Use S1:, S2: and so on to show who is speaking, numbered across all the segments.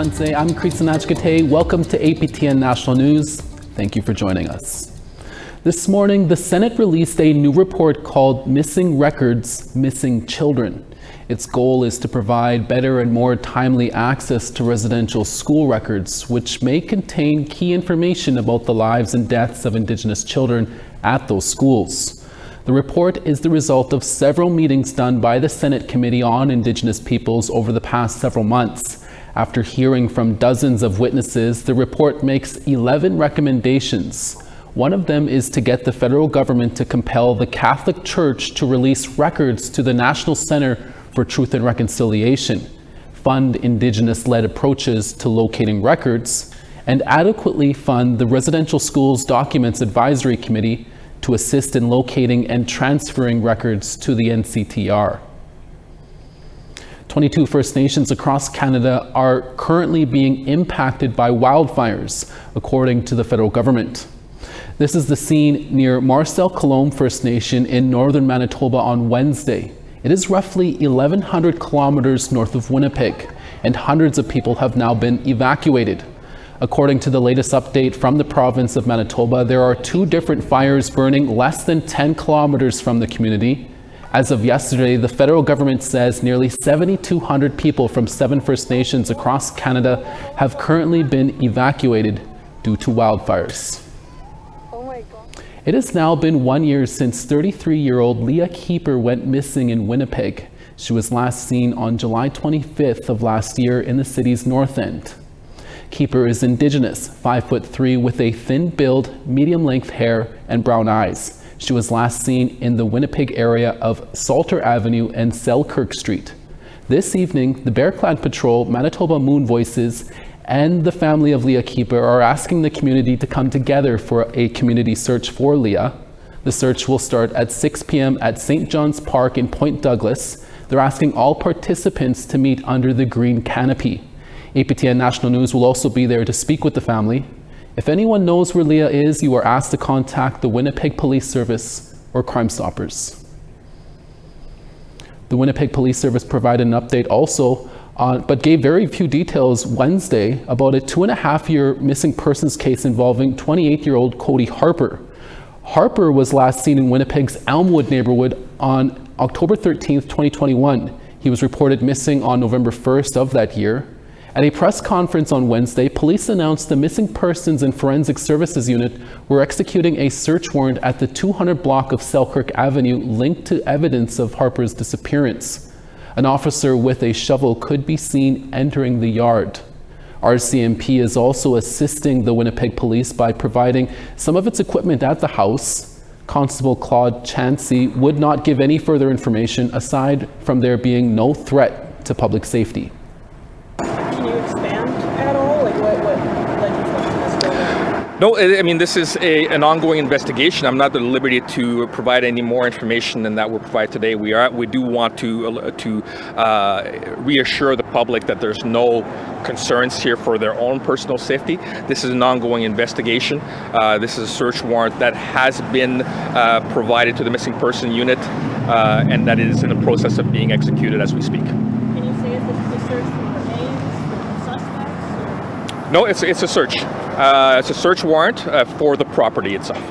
S1: Tansei. I'm Creeson Agecoutay. Welcome to APTN National News. Thank you for joining us. This morning, the Senate released a new report called Missing Records, Missing Children. Its goal is to provide better and more timely access to residential school records, which may contain key information about the lives and deaths of Indigenous children at those schools. The report is the result of several meetings done by the Senate Committee on Indigenous Peoples over the past several months. After hearing from dozens of witnesses, the report makes 11 recommendations. One of them is to get the federal government to compel the Catholic Church to release records to the National Center for Truth and Reconciliation, fund Indigenous-led approaches to locating records, and adequately fund the Residential Schools Documents Advisory Committee to assist in locating and transferring records to the NCTR. 22 First Nations across Canada are currently being impacted by wildfires, according to the federal government. This is the scene near Marcel Colomb First Nation in northern Manitoba on Wednesday. It is roughly 1,100 kilometers north of Winnipeg, and hundreds of people have now been evacuated. According to the latest update from the province of Manitoba, there are 2 different fires burning less than 10 kilometers from the community. As of yesterday, the federal government says nearly 7,200 people from 7 First Nations across Canada have currently been evacuated due to wildfires.
S2: Oh my God.
S1: It has now been 1 year since 33-year-old Leah Keeper went missing in Winnipeg. She was last seen on July 25th of last year in the city's north end. Keeper is Indigenous, 5'3", with a thin build, medium-length hair, and brown eyes. She was last seen in the Winnipeg area of Salter Avenue and Selkirk Street. This evening, the Bear-clad Patrol, Manitoba Moon Voices, and the family of Leah Keeper are asking the community to come together for a community search for Leah. The search will start at 6 p.m. at St. John's Park in Point Douglas. They're asking all participants to meet under the green canopy. APTN National News will also be there to speak with the family. If anyone knows where Leah is, you are asked to contact the Winnipeg Police Service or Crime Stoppers. The Winnipeg Police Service provided an update also, but gave very few details Wednesday about a 2.5-year missing persons case involving 28-year-old Cody Harper. Harper was last seen in Winnipeg's Elmwood neighborhood on October 13th, 2021. He was reported missing on November 1st of that year. At a press conference on Wednesday, police announced the Missing Persons and Forensic Services Unit were executing a search warrant at the 200 block of Selkirk Avenue linked to evidence of Harper's disappearance. An officer with a shovel could be seen entering the yard. RCMP is also assisting the Winnipeg Police by providing some of its equipment at the house. Constable Claude Chansey would not give any further information aside from there being no threat to public safety.
S2: Can you expand at all? Like what led you to this building?
S3: No, I mean, this is an ongoing investigation. I'm not at liberty to provide any more information than that we'll provide today. We do want to reassure the public that there's no concerns here for their own personal safety. This is an ongoing investigation. This is a search warrant that has been provided to the Missing Person Unit, and that is in the process of being executed as we speak.
S2: Can you say if it's a search for remains, for suspects? Or?
S3: No, it's a search. It's a search warrant for the property itself.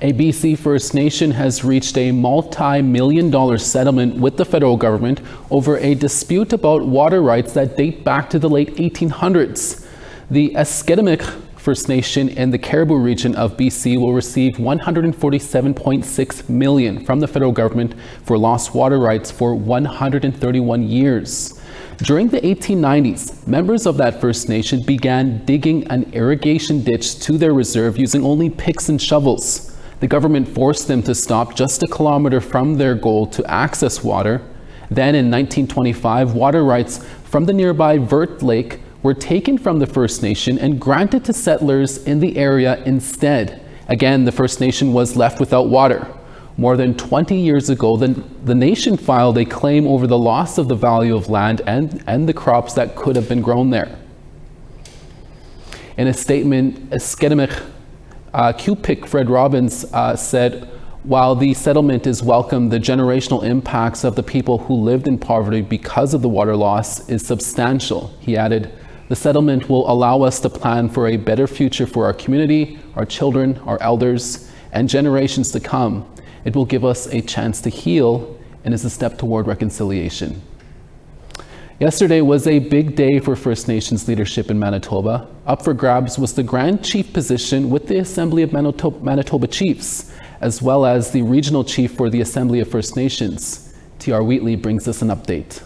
S1: A BC First Nation has reached a multi-million-dollar settlement with the federal government over a dispute about water rights that date back to the late 1800s. The Agecoutay First Nation in the Cariboo region of BC will receive $147.6 million from the federal government for lost water rights for 131 years. During the 1890s, members of that First Nation began digging an irrigation ditch to their reserve using only picks and shovels. The government forced them to stop just a kilometer from their goal to access water. Then in 1925, water rights from the nearby Vert Lake were taken from the First Nation and granted to settlers in the area instead. Again, the First Nation was left without water. More than 20 years ago, the nation filed a claim over the loss of the value of land and the crops that could have been grown there. In a statement, Agecoutay Cupik Fred Robbins said, While the settlement is welcome, the generational impacts of the people who lived in poverty because of the water loss is substantial. He added, "The settlement will allow us to plan for a better future for our community, our children, our elders, and generations to come. It will give us a chance to heal and is a step toward reconciliation." Yesterday was a big day for First Nations leadership in Manitoba. Up for grabs was the Grand Chief position with the Assembly of Manitoba Chiefs, as well as the Regional Chief for the Assembly of First Nations. T.R. Wheatley brings us an update.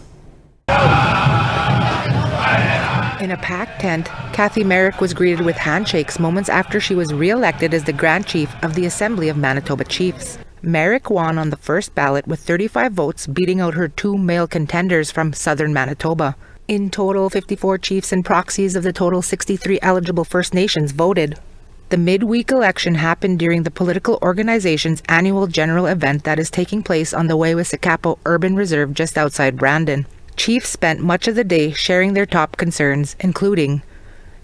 S4: In a packed tent, Kathy Merrick was greeted with handshakes moments after she was re-elected as the Grand Chief of the Assembly of Manitoba Chiefs. Merrick won on the first ballot with 35 votes, beating out her two male contenders from southern Manitoba. In total, 54 chiefs and proxies of the total 63 eligible First Nations voted. The midweek election happened during the political organization's annual general event that is taking place on the Wewissikapo Urban Reserve just outside Brandon. Chiefs spent much of the day sharing their top concerns, including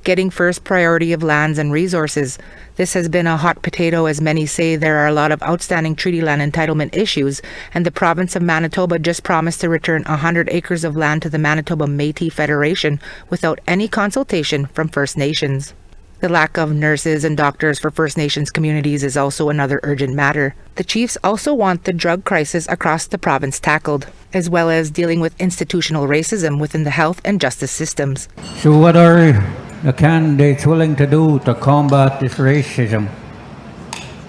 S4: getting first priority of lands and resources. This has been a hot potato, as many say there are a lot of outstanding treaty land entitlement issues, and the province of Manitoba just promised to return 100 acres of land to the Manitoba Métis Federation without any consultation from First Nations. The lack of nurses and doctors for First Nations communities is also another urgent matter. The chiefs also want the drug crisis across the province tackled, as well as dealing with institutional racism within the health and justice systems.
S5: So what are the candidates willing to do to combat this racism?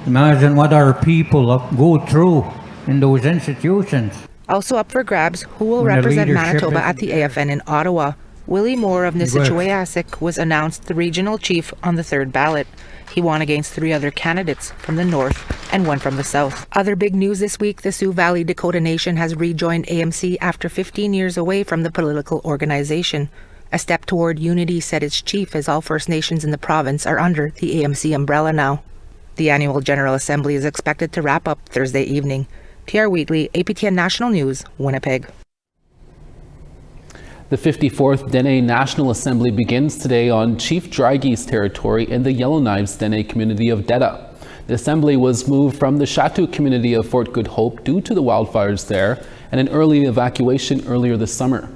S5: Imagine what our people go through in those institutions.
S4: Also up for grabs, who will
S5: When the
S4: represent
S5: leadership
S4: Manitoba
S5: is-
S4: at the AFN in Ottawa. Willie Moore of Nisitchewayasik was announced the regional chief on the third ballot. He won against three other candidates from the north and one from the south. Other big news this week, the Sioux Valley Dakota Nation has rejoined AMC after 15 years away from the political organization. A step toward unity, said its chief, as all First Nations in the province are under the AMC umbrella now. The annual General Assembly is expected to wrap up Thursday evening. T.R. Wheatley, APTN National News, Winnipeg.
S1: The 54th Dene National Assembly begins today on Chief Dry Geese territory in the Yellowknives Dene community of Dene. The assembly was moved from the Chateau community of Fort Good Hope due to the wildfires there and an early evacuation earlier this summer.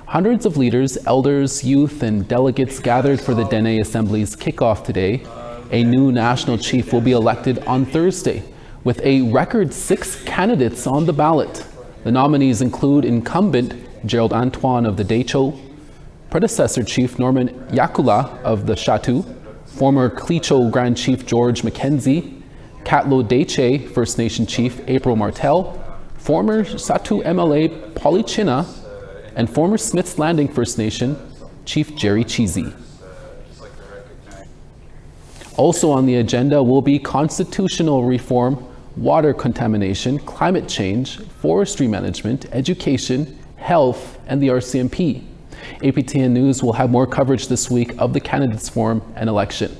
S1: Hundreds of leaders, elders, youth, and delegates gathered for the Dene Assembly's kickoff today. A new national chief will be elected on Thursday, with a record 6 candidates on the ballot. The nominees include incumbent Gerald Antoine of the Decho, predecessor Chief Norman Yakula of the Chateau, former Clecho Grand Chief George McKenzie, Catlo Deche First Nation Chief April Martel, former Chateau MLA Polly China, and former Smith's Landing First Nation Chief Jerry Cheesy. Also on the agenda will be constitutional reform, water contamination, climate change, forestry management, education, health, and the RCMP. APTN News will have more coverage this week of the candidates forum and election.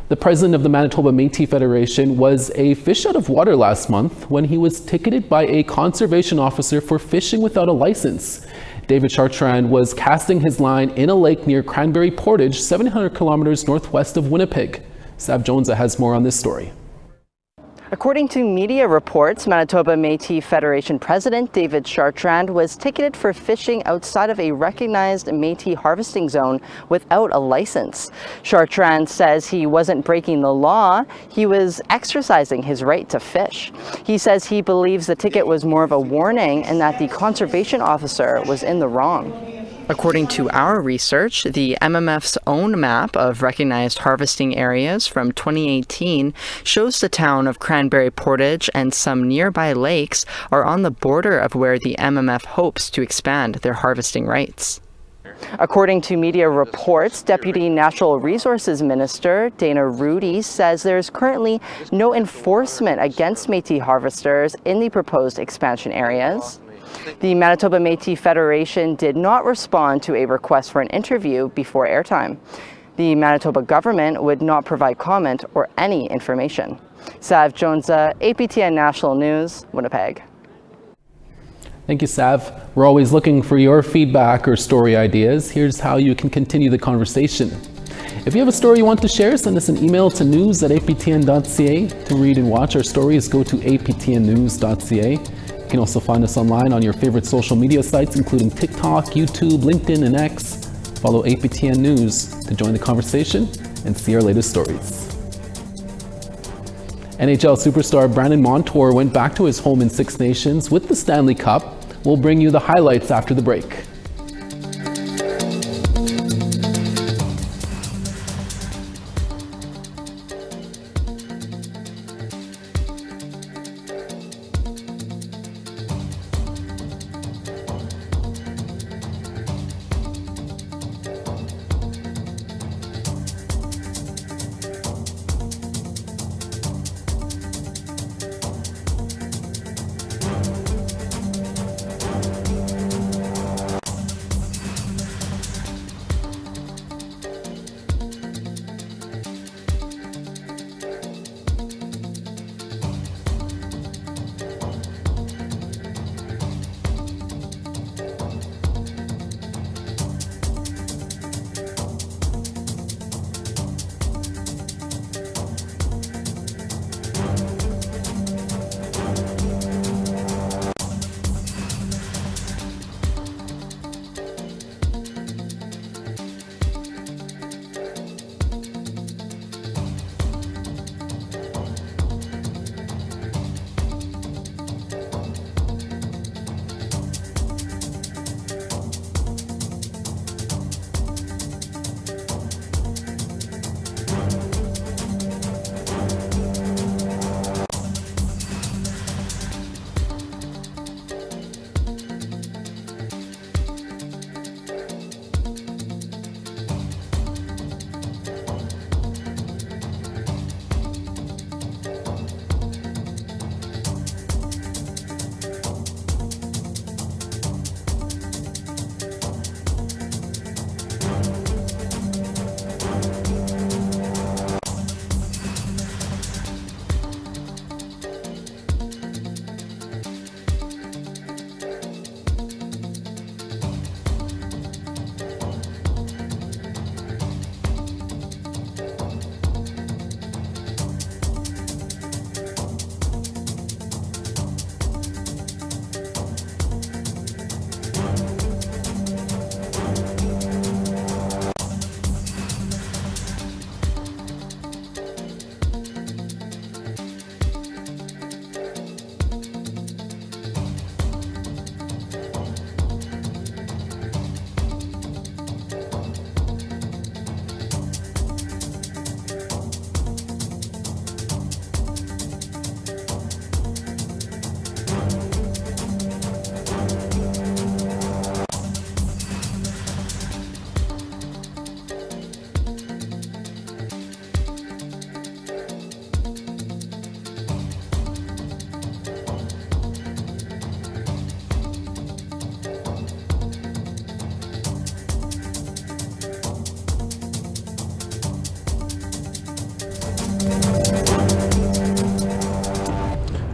S1: The president of the Manitoba Métis Federation was a fish out of water last month when he was ticketed by a conservation officer for fishing without a license. David Chartrand was casting his line in a lake near Cranberry Portage, 700 kilometers northwest of Winnipeg. Sav Jonesa has more on this story.
S6: According to media reports, Manitoba Métis Federation President David Chartrand was ticketed for fishing outside of a recognized Métis harvesting zone without a license. Chartrand says he wasn't breaking the law, he was exercising his right to fish. He says he believes the ticket was more of a warning and that the conservation officer was in the wrong. According to our research, the MMF's own map of recognized harvesting areas from 2018 shows the town of Cranberry Portage and some nearby lakes are on the border of where the MMF hopes to expand their harvesting rights. According to media reports, Deputy Natural Resources Minister Dana Rudy says there's currently no enforcement against Métis harvesters in the proposed expansion areas. The Manitoba Métis Federation did not respond to a request for an interview before airtime. The Manitoba government would not provide comment or any information. Sav Jonesa, APTN National News, Winnipeg.
S1: Thank you, Sav. We're always looking for your feedback or story ideas. Here's how you can continue the conversation. If you have a story you want to share, send us an email to news@aptn.ca. To read and watch our stories, go to aptnnews.ca. You can also find us online on your favorite social media sites, including TikTok, YouTube, LinkedIn, and X. Follow APTN News to join the conversation and see our latest stories. NHL superstar Brandon Montour went back to his home in Six Nations with the Stanley Cup. We'll bring you the highlights after the break.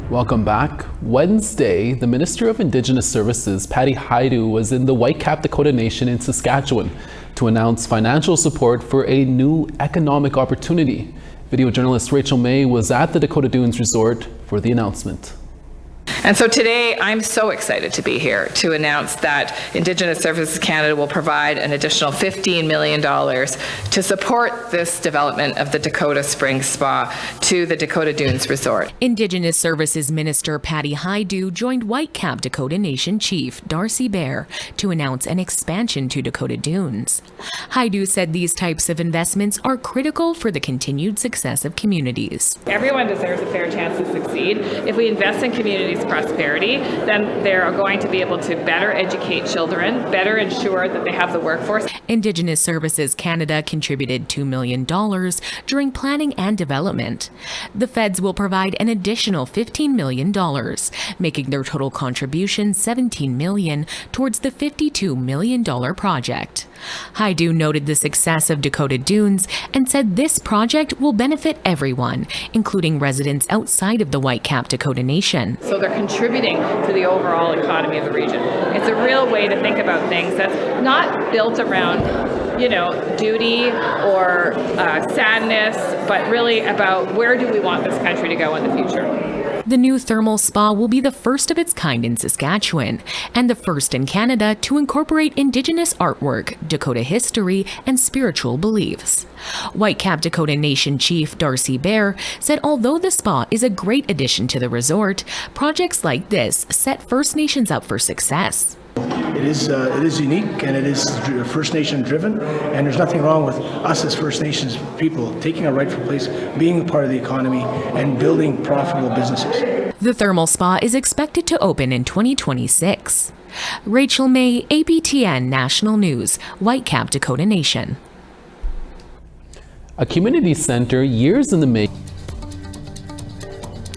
S1: Welcome back. Wednesday, the Minister of Indigenous Services, Patty Hajdu, was in the Whitecap Dakota Nation in Saskatchewan to announce financial support for a new economic opportunity. Video journalist Rachel May was at the Dakota Dunes Resort for the announcement.
S7: And so today, I'm so excited to be here to announce that Indigenous Services Canada will provide an additional $15 million to support this development of the Dakota Springs Spa to the Dakota Dunes Resort.
S8: Indigenous Services Minister Patty Hajdu joined Whitecap Dakota Nation Chief Darcy Bear to announce an expansion to Dakota Dunes. Hajdu said these types of investments are critical for the continued success of communities.
S7: Everyone deserves a fair chance to succeed. If we invest in communities' prosperity, then they're going to be able to better educate children, better ensure that they have the workforce.
S8: Indigenous Services Canada contributed $2 million during planning and development. The feds will provide an additional $15 million, making their total contribution $17 million towards the $52 million project. Hajdu noted the success of Dakota Dunes and said this project will benefit everyone, including residents outside of the Whitecap Dakota Nation.
S7: So they're contributing to the overall economy of the region. It's a real way to think about things that's not built around duty or sadness, but really about where do we want this country to go in the future.
S8: The new thermal spa will be the first of its kind in Saskatchewan and the first in Canada to incorporate Indigenous artwork, Dakota history, and spiritual beliefs. Whitecap Dakota Nation Chief Darcy Bear said although the spa is a great addition to the resort, projects like this set First Nations up for success.
S9: It is unique and it is First Nation driven, and there's nothing wrong with us as First Nations people taking our rightful place, being a part of the economy, and building profitable businesses.
S8: The thermal spa is expected to open in 2026. Rachel May, APTN National News, Whitecap, Dakota Nation.
S1: A community center years in the making.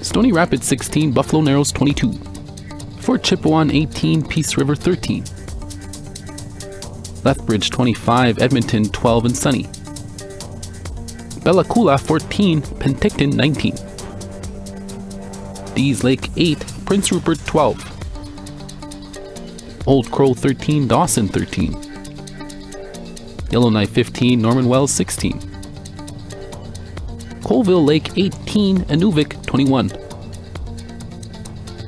S1: Stony Rapids 16, Buffalo Narrows 22. Fort Chipewyan 18, Peace River 13. Lethbridge 25, Edmonton 12 and sunny. Bella Coola 14, Penticton 19. Dees Lake 8, Prince Rupert 12. Old Crow 13, Dawson 13. Yellowknife 15, Norman Wells 16. Colville Lake 18, Inuvik 21.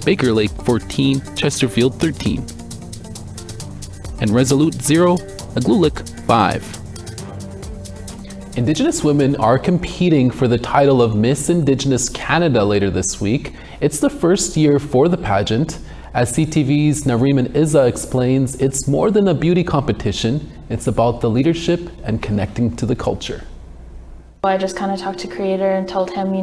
S1: Baker Lake 14, Chesterfield 13. And Resolute 0, Aglulik 5. Indigenous women are competing for the title of Miss Indigenous Canada later this week. It's the first year for the pageant. As CTV's Nariman Izza explains, it's more than a beauty competition. It's about the leadership and connecting to the culture.
S10: I just kind of talked to Creator and told him,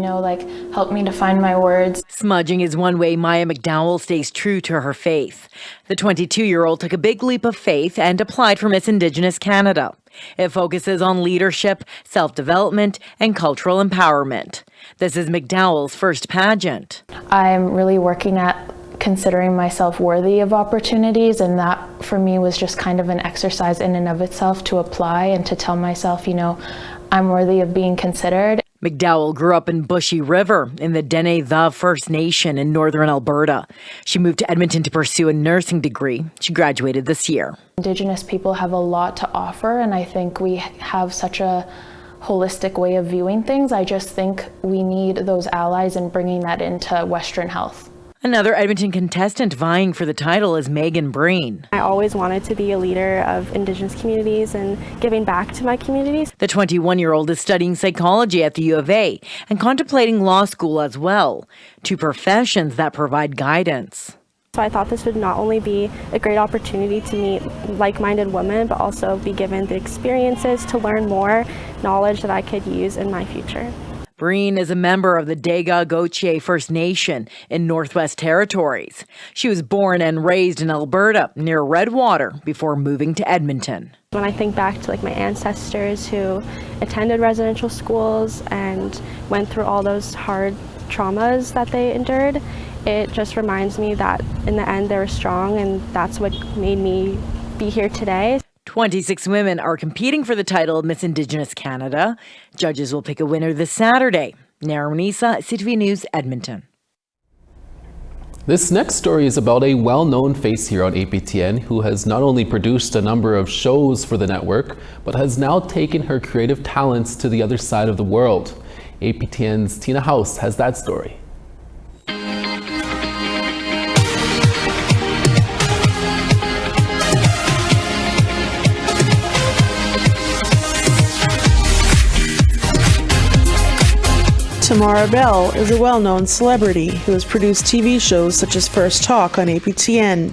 S10: help me to find my words.
S11: Smudging is one way Maya McDowell stays true to her faith. The 22-year-old took a big leap of faith and applied for Miss Indigenous Canada. It focuses on leadership, self-development, and cultural empowerment. This is McDowell's first pageant.
S10: I'm really working at considering myself worthy of opportunities, and that for me was just kind of an exercise in and of itself to apply and to tell myself, I'm worthy of being considered.
S11: McDowell grew up in Bushy River in the Dene First Nation in northern Alberta. She moved to Edmonton to pursue a nursing degree. She graduated this year.
S10: Indigenous people have a lot to offer, and I think we have such a holistic way of viewing things. I just think we need those allies and bringing that into Western health.
S11: Another Edmonton contestant vying for the title is Megan Breen.
S12: I always wanted to be a leader of Indigenous communities and giving back to my communities.
S11: The 21-year-old is studying psychology at the U of A and contemplating law school as well, two professions that provide guidance.
S12: So I thought this would not only be a great opportunity to meet like-minded women, but also be given the experiences to learn more knowledge that I could use in my future.
S11: Breen is a member of the Agecoutay First Nation in Northwest Territories. She was born and raised in Alberta near Redwater before moving to Edmonton.
S12: When I think back to my ancestors who attended residential schools and went through all those hard traumas that they endured, it just reminds me that in the end they were strong, and that's what made me be here today.
S11: 26 women are competing for the title of Miss Indigenous Canada. Judges will pick a winner this Saturday. Naranisa, CTV News, Edmonton.
S1: This next story is about a well-known face here on APTN who has not only produced a number of shows for the network, but has now taken her creative talents to the other side of the world. APTN's Tina House has that story.
S13: Tamara Bell is a well-known celebrity who has produced TV shows such as First Talk on APTN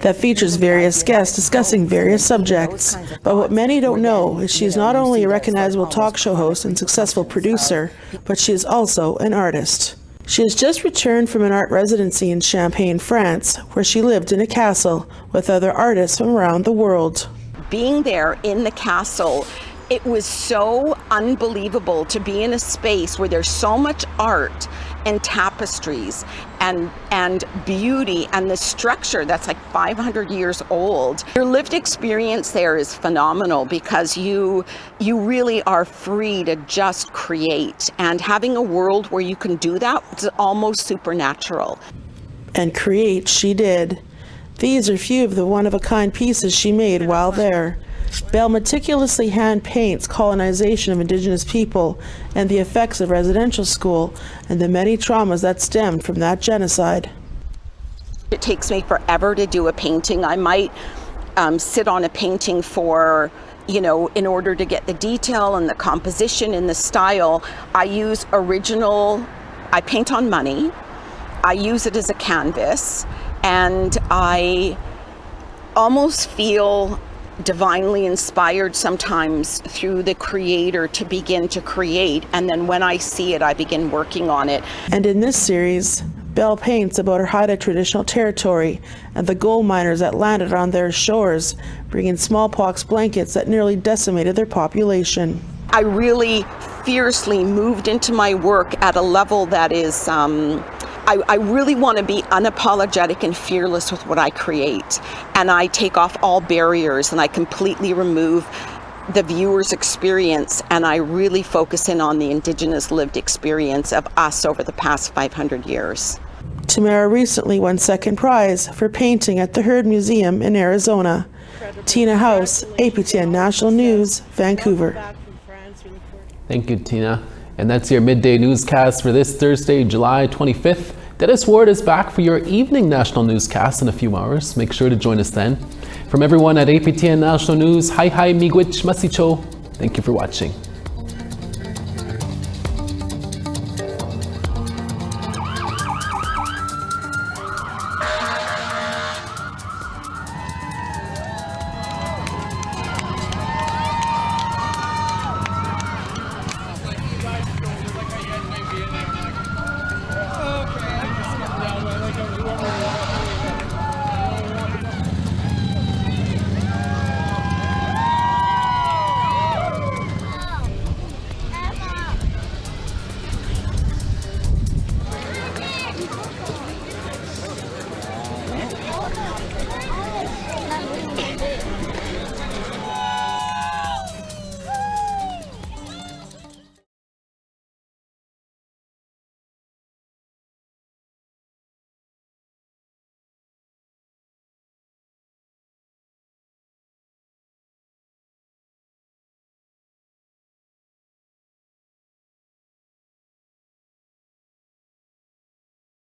S13: that features various guests discussing various subjects. But what many don't know is she is not only a recognizable talk show host and successful producer, but she is also an artist. She has just returned from an art residency in Champagne, France, where she lived in a castle with other artists from around the world.
S14: Being there in the castle, it was so unbelievable to be in a space where there's so much art and tapestries and beauty and the structure that's 500 years old. Your lived experience there is phenomenal because you really are free to just create, and having a world where you can do that is almost supernatural.
S13: And create she did. These are few of the one-of-a-kind pieces she made while there. Bell meticulously hand paints colonization of Indigenous people and the effects of residential school and the many traumas that stemmed from that genocide.
S14: It takes me forever to do a painting. I might sit on a painting for, in order to get the detail and the composition and the style. I paint on money. I use it as a canvas, and I almost feel divinely inspired sometimes through the creator to begin to create, and then when I see it, I begin working on it.
S13: And in this series, Bell paints about her Haida traditional territory and the gold miners that landed on their shores, bringing smallpox blankets that nearly decimated their population.
S14: I really fiercely moved into my work at a level that is, I really want to be unapologetic and fearless with what I create. And I take off all barriers and I completely remove the viewer's experience, and I really focus in on the Indigenous lived experience of us over the past 500 years.
S13: Tamara recently won second prize for painting at the Heard Museum in Arizona. Tina House, APTN National News, Vancouver.
S1: Thank you, Tina. And that's your midday newscast for this Thursday, July 25th. Dennis Ward is back for your evening national newscast in a few hours. Make sure to join us then. From everyone at APTN National News, hi miigwech masicho. Thank you for watching.